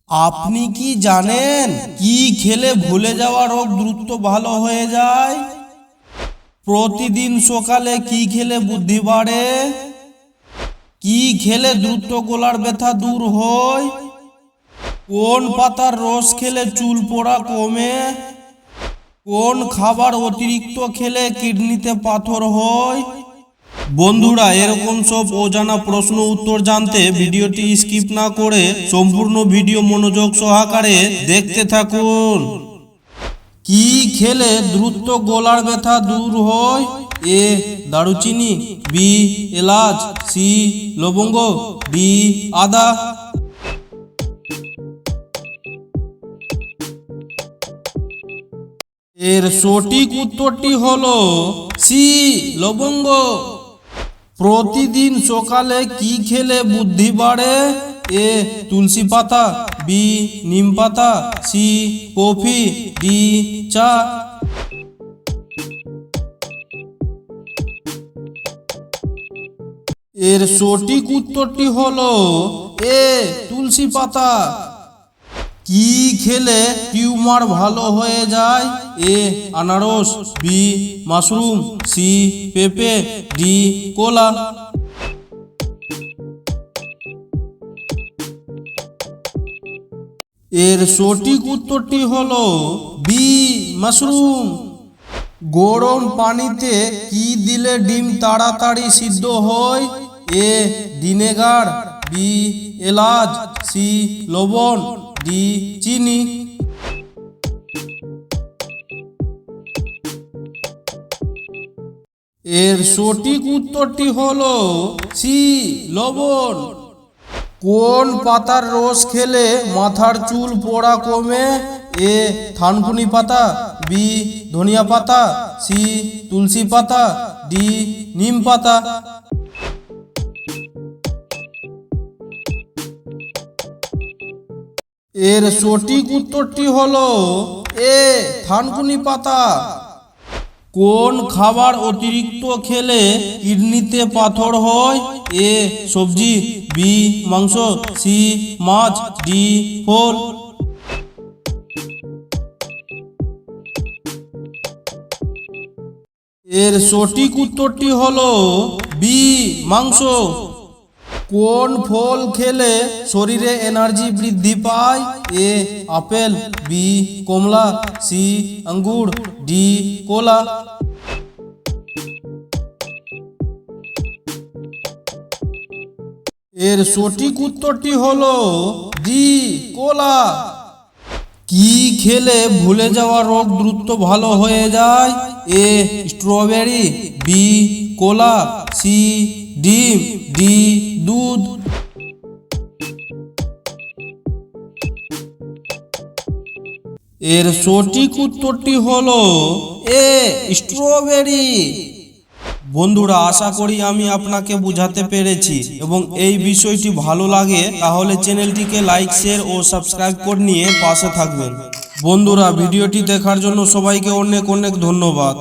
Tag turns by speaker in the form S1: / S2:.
S1: আপনি কি জানেন কি খেলে ভুলে যাওয়া রোগ দ্রুত ভালো হয়ে যায়? প্রতিদিন সকালে কি খেলে বুদ্ধি বাড়ে? কি খেলে দ্রুত গলার ব্যথা দূর হয়? কোন পাতার রস খেলে চুল পড়া কমে? কোন খাবার অতিরিক্ত খেলে কিডনিতে পাথর হয়? বন্ধুরা, এরকম সব অজানা প্রশ্ন উত্তর জানতে ভিডিওটি স্কিপ না করে সম্পূর্ণ ভিডিও মনোযোগ সহকারে দেখতে থাকুন। কি খেলে দ্রুত গলার ব্যথা দূর হয়? এ দারুচিনি, বি এলাচ, সি লবঙ্গ, ডি আদা। এর সঠিক উত্তরটি হলো সি লবঙ্গ। প্রতিদিন সকালে কি খেলে বুদ্ধি বাড়ে? এ তুলসী পাতা, বি নিম পাতা, সি কফি, ডি চা। এর সঠিক উত্তরটি হলো এ তুলসী পাতা। কি খেলে টিউমার ভালো হয়ে যায়? এ আনারস, বি মাশরুম, সি পেঁপে, ডি কলা। এর সঠিক উত্তরটি হলো বি মাশরুম। গরম পানিতে কি দিলে ডিম তাড়াতাড়ি সিদ্ধ হয়? এ ভিনেগার, বি এলাচ, সি লবণ, ডি চিনি। এর সঠিক উত্তরটি হলো সি লবণ। কোন পাতার রস খেলে মাথার চুল পড়া কমে? এ থানকুনি পাতা, বি ধনিয়া পাতা, সি তুলসী পাতা, ডি নিম পাতা। এর সঠিক উত্তরটি হলো এ থানকুনি পাতা। কোন খাবার অতিরিক্ত খেলে কিডনিতে পাথর হয়? এ সবজি, বি মাংস, সি মাছ, ডি ফল। এর সঠিক উত্তরটি হলো বি মাংস। কোন ফল খেলে শরীরে এনার্জি বৃদ্ধি পায়? এ আপেল, বি কমলা, সি আঙ্গুর, ডি কলা। এর সঠিক উত্তরটি হলো ডি কলা। কি খেলে ভুলে যাওয়া রোগ দ্রুত ভালো হয়ে যায়? এ স্ট্রবেরি, বি কলা, সি ডিম, ডি দুধ। এর সঠিক উত্তরটি হলো এ স্ট্রবেরি। বন্ধুরা, আশা করি আমি আপনাকে বুঝাতে পেরেছি এবং এই বিষয়টি ভালো লাগে তাহলে চ্যানেলটিকে লাইক, শেয়ার ও সাবস্ক্রাইব করে নিয়ে পাশে থাকবেন। বন্ধুরা, ভিডিওটি দেখার জন্য সবাইকে অনেক অনেক ধন্যবাদ।